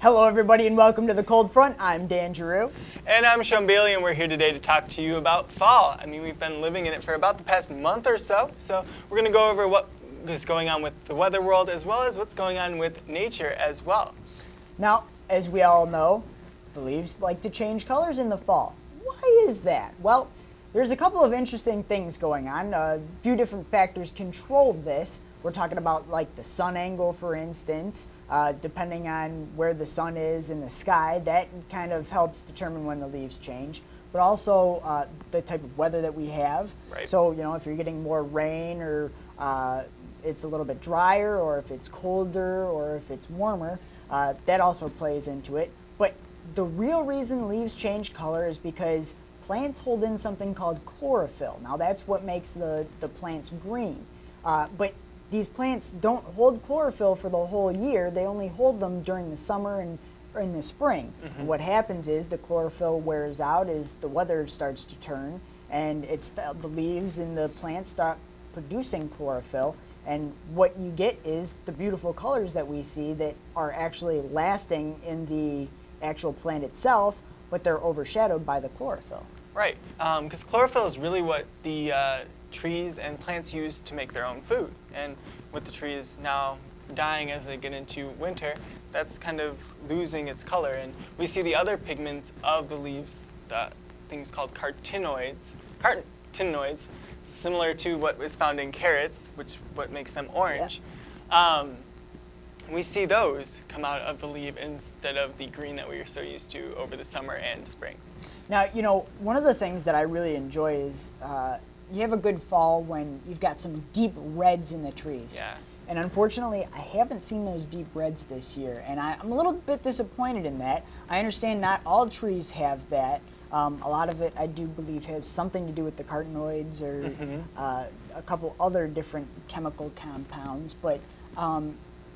Hello everybody and welcome to the Cold Front. I'm Dan Giroux. And I'm Sean Bailey, and we're here today to talk to you about fall. I mean, we've been living in it for about the past month or so, we're going to go over what is going on with the weather world as well as what's going on with nature as well. Now, as we all know, the leaves like to change colors in the fall. Why is that? Well, there's a couple of interesting things going on. A few different factors control this. We're talking about like the sun angle, for instance. Depending on where the sun is in the sky, that kind of helps determine when the leaves change. But also the type of weather that we have. Right. So, you know, if you're getting more rain or it's a little bit drier, or if it's colder, or if it's warmer, that also plays into it. But the real reason leaves change color is because plants hold in something called chlorophyll. Now that's what makes the plants green. But these plants don't hold chlorophyll for the whole year. They only hold them during the summer and in the spring. Mm-hmm. And what happens is the chlorophyll wears out as the weather starts to turn, and it's the leaves and the plants start producing chlorophyll. And what you get is the beautiful colors that we see that are actually lasting in the actual plant itself, but they're overshadowed by the chlorophyll. Right, because chlorophyll is really what the trees and plants use to make their own food. And with the trees now dying as they get into winter, that's kind of losing its color. And we see the other pigments of the leaves, the things called carotenoids, similar to what is found in carrots, what makes them orange. Yeah. We see those come out of the leaf instead of the green that we are so used to over the summer and spring. Now, you know, one of the things that I really enjoy is you have a good fall when you've got some deep reds in the trees. Yeah. And unfortunately, I haven't seen those deep reds this year, and I'm a little bit disappointed in that. I understand not all trees have that. A lot of it, I do believe, has something to do with the carotenoids or a couple other different chemical compounds, but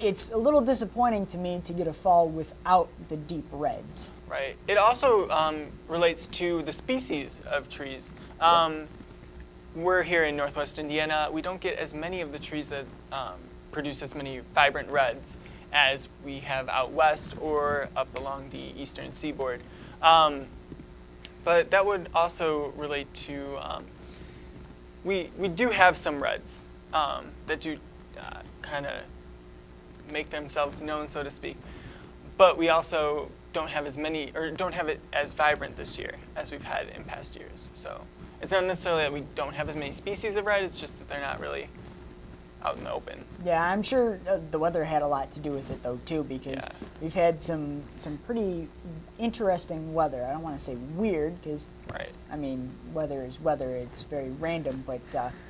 it's a little disappointing to me to get a fall without the deep reds. Right. It also relates to the species of trees. We're here in Northwest Indiana. We don't get as many of the trees that produce as many vibrant reds as we have out west or up along the eastern seaboard. But that would also relate to, we do have some reds that do kind of make themselves known, so to speak. But we also don't have as many, or don't have it as vibrant this year as we've had in past years. So it's not necessarily that we don't have as many species of red, it's just that they're not really out in the open. Yeah, I'm sure the weather had a lot to do with it though too, because we've had some pretty interesting weather. I don't want to say weird, because I mean, weather is weather, it's very random, but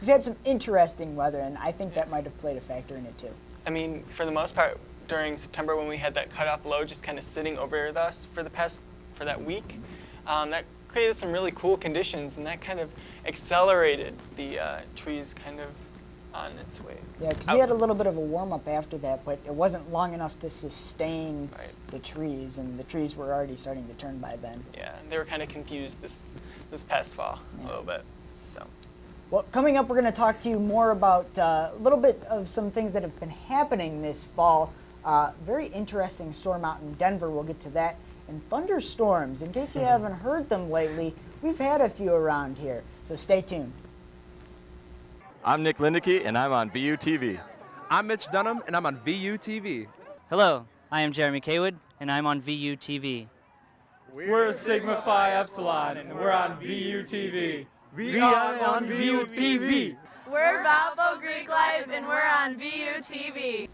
we've had some interesting weather, and I think that might have played a factor in it too. I mean, for the most part, during September when we had that cutoff low just kind of sitting over us for that week, that created some really cool conditions, and that kind of accelerated the trees kind of on its way. Yeah, because we had a little bit of a warm-up after that, but it wasn't long enough to sustain the trees, and the trees were already starting to turn by then. Yeah, they were kind of confused this past fall a little bit. So. Well, coming up, we're going to talk to you more about a little bit of some things that have been happening this fall. Very interesting storm out in Denver. We'll get to that. And thunderstorms. In case you haven't heard them lately, we've had a few around here. So stay tuned. I'm Nick Lindeke, and I'm on VUTV. I'm Mitch Dunham, and I'm on VUTV. Hello, I am Jeremy Kaywood, and I'm on VUTV. We're Sigma Phi Epsilon, and we're on VUTV. We are on VUTV. We're Valpo Greek Life, and we're on VUTV.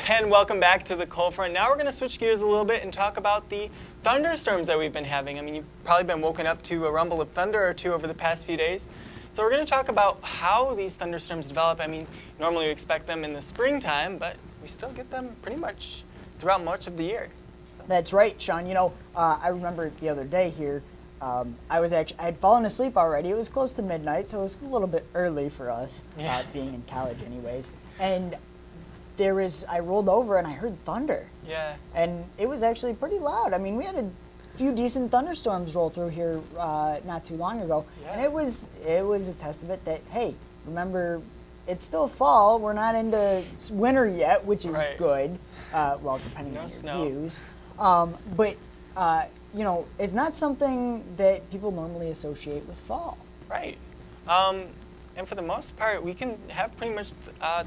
And welcome back to the Cold Front. Now we're going to switch gears a little bit and talk about the thunderstorms that we've been having. I mean, you've probably been woken up to a rumble of thunder or two over the past few days. So we're going to talk about how these thunderstorms develop. I mean, normally we expect them in the springtime, but we still get them pretty much throughout much of the year. So. That's right, Sean. You know, I remember the other day here, I had fallen asleep already. It was close to midnight, so it was a little bit early for us, being in college anyways. And I rolled over and I heard thunder. Yeah. And it was actually pretty loud. I mean, we had a few decent thunderstorms roll through here not too long ago. Yeah. And it was a testament that, hey, remember, it's still fall. We're not into winter yet, which is good. Well, depending on your views. But you know, it's not something that people normally associate with fall. Right. And for the most part, we can have pretty much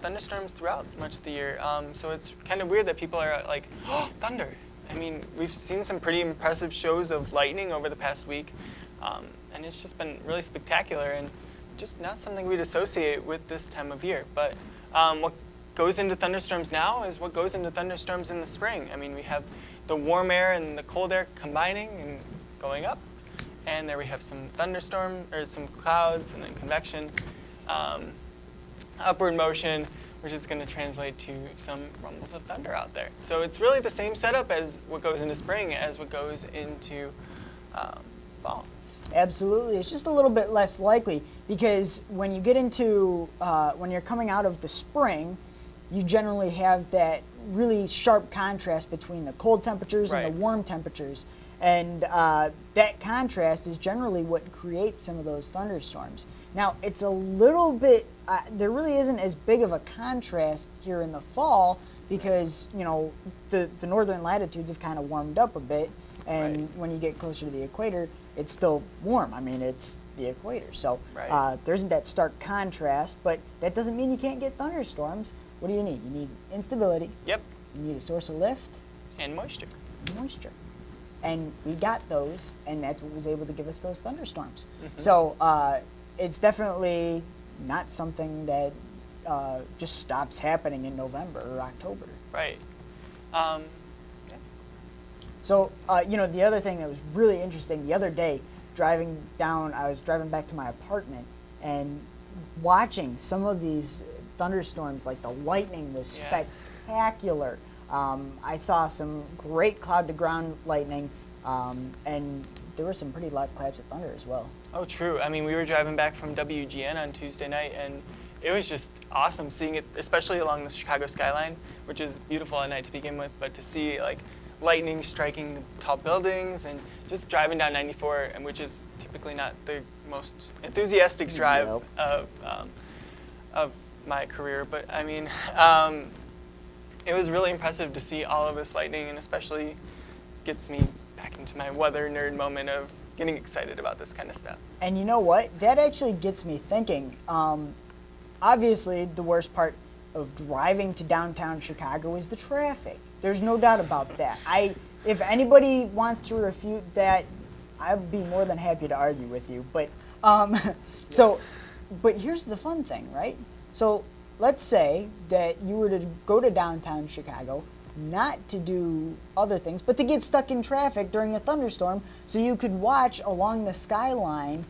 thunderstorms throughout much of the year. So it's kind of weird that people are like, oh, thunder. I mean, we've seen some pretty impressive shows of lightning over the past week. And it's just been really spectacular and just not something we'd associate with this time of year. But what goes into thunderstorms now is what goes into thunderstorms in the spring. I mean, we have the warm air and the cold air combining and going up. And there we have some thunderstorm, or some clouds, and then convection, upward motion, which is going to translate to some rumbles of thunder out there. So it's really the same setup as what goes into spring as what goes into fall. Absolutely. It's just a little bit less likely because when you get into, when you're coming out of the spring, you generally have that really sharp contrast between the cold temperatures and the warm temperatures. And that contrast is generally what creates some of those thunderstorms. Now, it's a little bit, there really isn't as big of a contrast here in the fall because, you know, the northern latitudes have kind of warmed up a bit. And when you get closer to the equator, it's still warm. I mean, it's the equator. So there isn't that stark contrast, but that doesn't mean you can't get thunderstorms. What do you need? You need instability. Yep. You need a source of lift. And moisture. Moisture. And we got those, and that's what was able to give us those thunderstorms. So it's definitely not something that just stops happening in November or October. Right. So, you know, the other thing that was really interesting, the other day, driving down, I was driving back to my apartment and watching some of these thunderstorms, like the lightning was spectacular. I saw some great cloud-to-ground lightning, and there were some pretty loud claps of thunder as well. Oh, true. I mean, we were driving back from WGN on Tuesday night, and it was just awesome seeing it, especially along the Chicago skyline, which is beautiful at night to begin with, but to see, like, lightning striking the tall buildings and just driving down 94, and which is typically not the most enthusiastic drive of my career, but I mean, it was really impressive to see all of this lightning, and especially gets me back into my weather nerd moment of getting excited about this kind of stuff. And you know what? That actually gets me thinking. Obviously, the worst part of driving to downtown Chicago is the traffic. There's no doubt about that. If anybody wants to refute that, I'd be more than happy to argue with you. But but here's the fun thing, right? So let's say that you were to go to downtown Chicago, not to do other things, but to get stuck in traffic during a thunderstorm, so you could watch along the skyline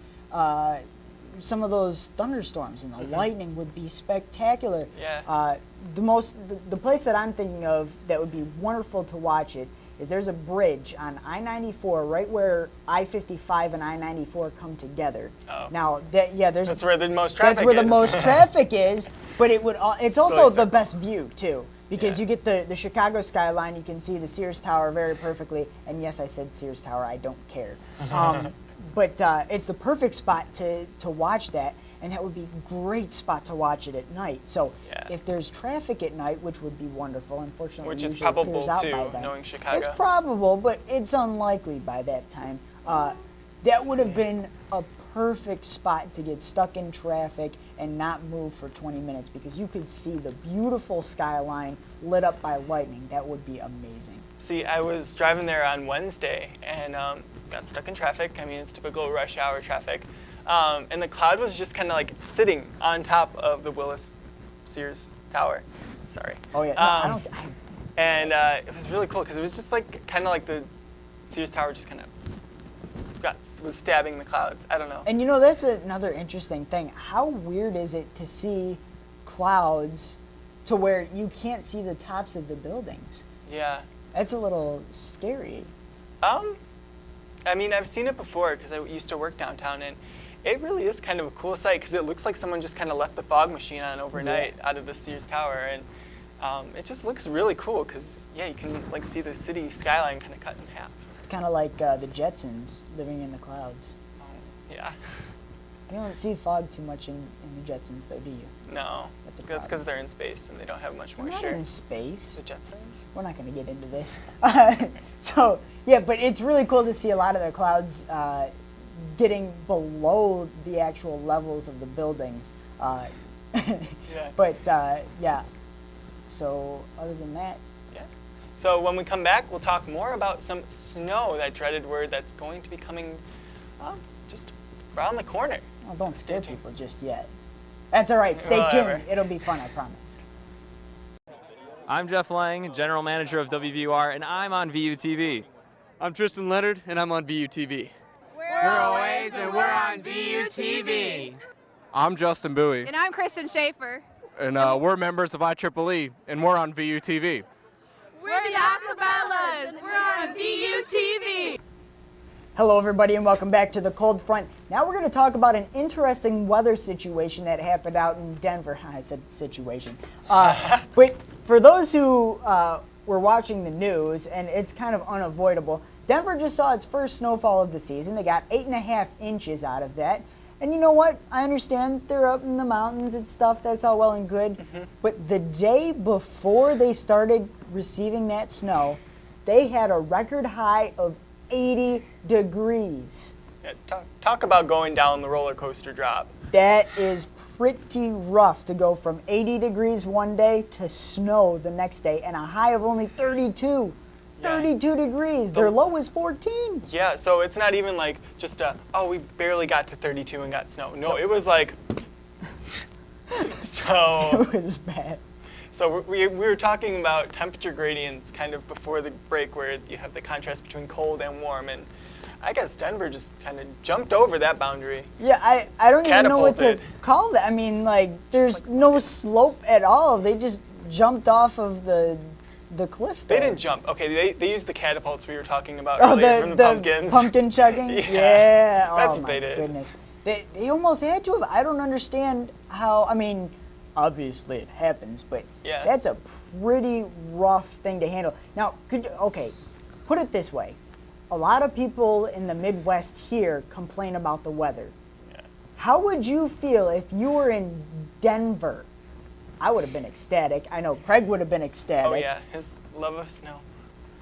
some of those thunderstorms, and the lightning would be spectacular. Yeah. The place that I'm thinking of that would be wonderful to watch it is there's a bridge on I-94 right where I-55 and I-94 come together. Oh. Now that's where the most traffic is. That's where the most traffic is, but it's also the best view too, because you get the Chicago skyline, you can see the Sears Tower very perfectly, and yes, I said Sears Tower, I don't care. But it's the perfect spot to watch that, and that would be a great spot to watch it at night. So if there's traffic at night, which would be wonderful, unfortunately which it is usually probable clears out too, by then. knowing Chicago. It's probable, but it's unlikely by that time. That would have been a perfect spot to get stuck in traffic and not move for 20 minutes, because you could see the beautiful skyline lit up by lightning. That would be amazing. See, I was driving there on Wednesday and got stuck in traffic. I mean, it's typical rush hour traffic. And the cloud was just kind of like sitting on top of the Willis Sears Tower. Sorry. Oh yeah, no, and it was really cool because it was just like kind of like the Sears Tower just kind of was stabbing the clouds. I don't know. And you know, that's another interesting thing. How weird is it to see clouds to where you can't see the tops of the buildings? Yeah. That's a little scary. I mean, I've seen it before because I used to work downtown, and it really is kind of a cool sight because it looks like someone just kind of left the fog machine on overnight out of the Sears Tower, and it just looks really cool because you can like see the city skyline kind of cut in half. It's kind of like the Jetsons living in the clouds. Yeah. You don't see fog too much in the Jetsons, though, do you? No, That's a that's problem. because they're in space and they don't have much They're moisture. not in space. The Jetsons? We're not going to get into this. So, yeah, but it's really cool to see a lot of the clouds getting below the actual levels of the buildings. Yeah. But, yeah. So, other than that, Yeah. So when we come back, we'll talk more about some snow, that dreaded word that's going to be coming just around the corner. well, don't Stay scare tuned. people just yet. That's all right. Stay Whatever. tuned. It'll be fun, I promise. I'm Jeff Lang, General Manager of WVUR, and I'm on VUTV. I'm Tristan Leonard, and I'm on VUTV. We're always and we're on VUTV. I'm Justin Bowie, And I'm Kristen Schaefer. and we're members of IEEE, and we're on VUTV. We're the Acapellas and we're on VUTV. Hello, everybody, and welcome back to the Cold Front. Now we're going to talk about an interesting weather situation that happened out in Denver. I said situation. But for those who were watching the news, and it's kind of unavoidable, Denver just saw its first snowfall of the season. They got 8.5 inches out of that. And you know what? I understand they're up in the mountains and stuff. That's all well and good. But the day before they started receiving that snow, they had a record high of 80 degrees. Yeah, talk about going down the roller coaster drop. That is pretty rough to go from 80 degrees one day to snow the next day and a high of only 32. Yeah. 32 degrees. Their low was 14. Yeah, so it's not even like just we barely got to 32 and got snow. No, it was like, so. It was bad. So we were talking about temperature gradients kind of before the break, where you have the contrast between cold and warm, and I guess Denver just kind of jumped over that boundary. Yeah, I don't even know what to Catapulted. call that. I mean, like, there's no slope at all. They just jumped off of the cliff They there. didn't jump. Okay, they used the catapults we were talking about Oh, earlier from the pumpkins. pumpkin chugging? Yeah. Oh, That's what my they did. goodness. They almost had to have. I don't understand how, I mean, obviously it happens, but Yeah. that's a pretty rough thing to handle. Now, put it this way. A lot of people in the Midwest here complain about the weather. Yeah. How would you feel if you were in Denver? I would have been ecstatic. I know Craig would have been ecstatic. Oh yeah, his love of snow.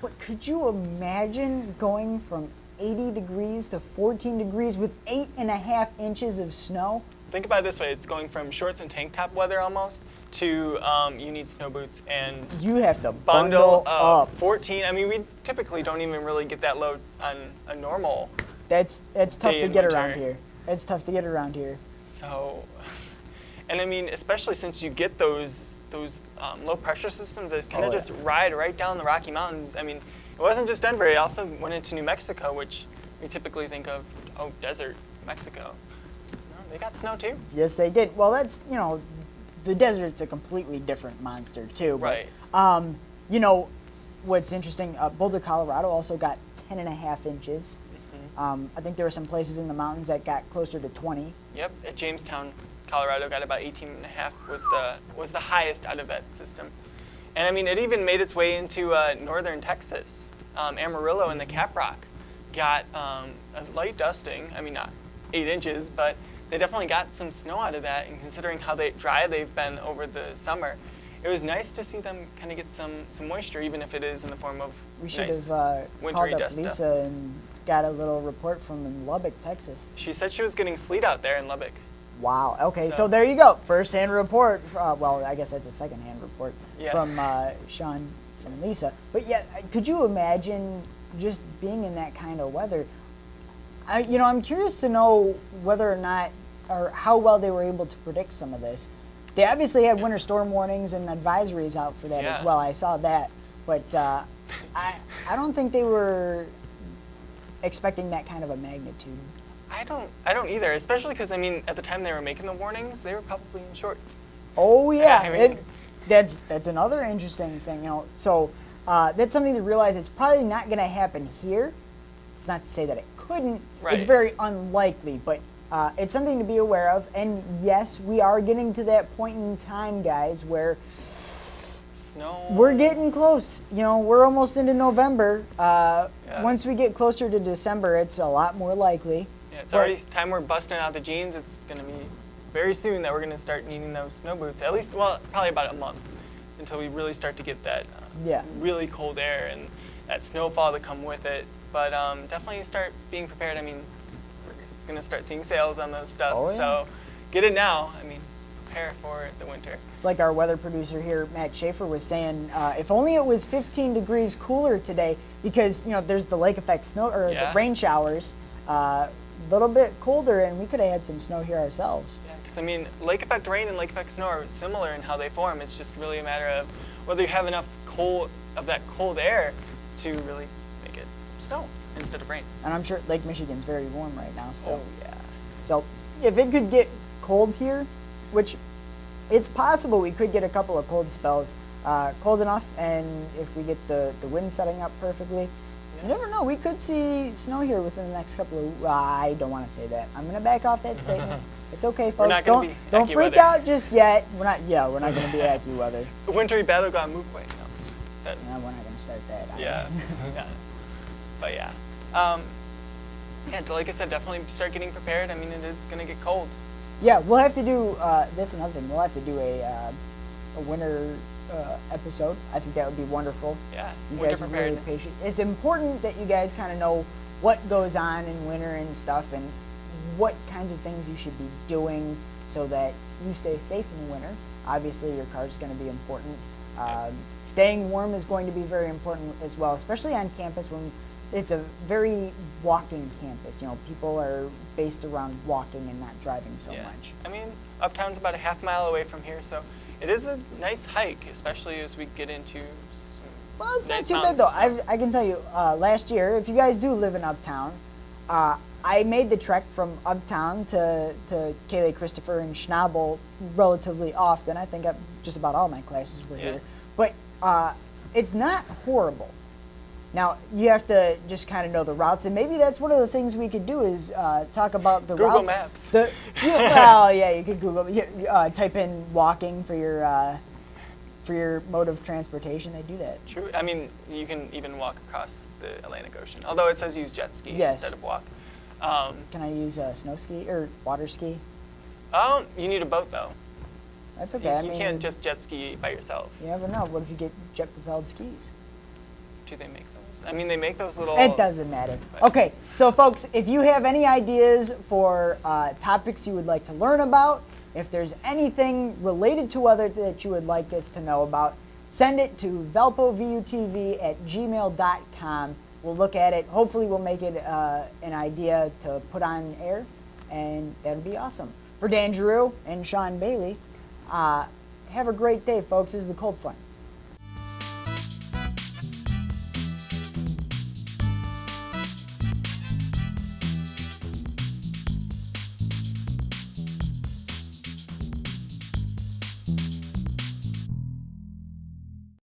But could you imagine going from 80 degrees to 14 degrees with 8.5 inches of snow? Think about it this way: it's going from shorts and tank top weather almost to you need snow boots and You have to bundle bundle up. 14. I mean, we typically don't even really get that low on a normal. That's tough Day to in get winter. around here. It's tough to get around here. So, and I mean, especially since you get those low pressure systems that kind of just ride right down the Rocky Mountains. I mean, it wasn't just Denver; it also went into New Mexico, which we typically think of, desert Mexico. No, they got snow too. Yes, they did. Well, that's, the desert's a completely different monster too. Right. But, what's interesting, Boulder, Colorado also got 10.5 inches. Mm-hmm. I think there were some places in the mountains that got closer to 20. Yep, at Jamestown, Colorado, got about 18.5 was the highest out of that system. And I mean, it even made its way into northern Texas. Amarillo and the Caprock got a light dusting. I mean, not 8 inches, but they definitely got some snow out of that. And considering how dry they've been over the summer, it was nice to see them kind of get some moisture, even if it is in the form of We should nice have wintry called up dust Lisa stuff. and got a little report from Lubbock, Texas. She said she was getting sleet out there in Lubbock. Wow. Okay, so So- there you go. First-hand report. Well, I guess that's a second-hand report Yeah. from Sean from Lisa. But yeah, could you imagine just being in that kind of weather? I'm curious to know whether or not, or how well they were able to predict some of this. They obviously had winter storm warnings and advisories out for that as Yeah. well. I saw that, but I don't think they were expecting that kind of a magnitude. I don't either, especially because I mean, at the time they were making the warnings, they were probably in shorts. Oh yeah, I mean- that's another interesting thing. So that's something to realize. It's probably not going to happen here. It's not to say that it couldn't. It's Right. very unlikely, but it's something to be aware of. And yes, we are getting to that point in time, guys, where Snow. we're getting close. We're almost into November. Yeah. Once we get closer to December, it's a lot more likely. Yeah. Yeah, it's already time we're busting out the jeans. It's going to be very soon that we're going to start needing those snow boots. At least, well, probably about a month until we really start to get that really cold air and that snowfall to come with it. But definitely start being prepared. I mean, we're going to start seeing sales on those stuff. Oh, yeah. So get it now. I mean, prepare for the winter. It's like our weather producer here, Matt Schaefer, was saying, if only it was 15 degrees cooler today, because there's the lake effect snow or the rain showers, a little bit colder, and we could have had some snow here ourselves. Yeah, because I mean, lake effect rain and lake effect snow are similar in how they form. It's just really a matter of whether you have enough of that cold air to really make it snow instead of rain. And I'm sure Lake Michigan's very warm right now still. Oh yeah. So if it could get cold here, which it's possible we could get a couple of cold spells, cold enough, and if we get the wind setting up perfectly, you never know. We could see snow here within the next couple of. I don't want to say that. I'm gonna back off that statement. It's okay, folks. Not gonna be don't Aki freak weather. out just yet. We're not gonna be Aki weather. The wintry battleground move away. No, No, we're not gonna start that. yeah. Yeah. But yeah. Yeah, like I said, definitely start getting prepared. I mean, it is gonna get cold. Yeah, we'll have to do. That's another thing. We'll have to do a winter episode. I think that would be wonderful. Yeah, You winter guys are really preparedness. patient. It's important that you guys kind of know what goes on in winter and stuff, and what kinds of things you should be doing so that you stay safe in the winter. Obviously, your car is going to be important. Staying warm is going to be very important as well, especially on campus when it's a very walking campus. People are based around walking and not driving so much. I mean, Uptown's about a half-mile away from here, so it is a nice hike, especially as we get into Well, it's nice not too bad though. mountains. I can tell you, last year, if you guys do live in Uptown, I made the trek from Uptown to Kayleigh Christopher and Schnabel relatively often. I think just about all my classes were here. But it's not horrible. Now, you have to just kind of know the routes, and maybe that's one of the things we could do is talk about the Google routes. Maps. Well, yeah, you could Google, type in walking for your mode of transportation. They do that. True. I mean, you can even walk across the Atlantic Ocean, although it says use jet ski instead of walk. Can I use a snow ski or water ski? You need a boat, though. That's okay. You can't just jet ski by yourself. You never know. What if you get jet-propelled skis? Do they make those? I mean, they make those little... It doesn't matter. Okay, so folks, if you have any ideas for topics you would like to learn about, if there's anything related to weather that you would like us to know about, send it to velpovutv@gmail.com. We'll look at it. Hopefully we'll make it an idea to put on air, and that'll be awesome. For Dan Giroux and Sean Bailey, have a great day, folks. This is the Cold Front.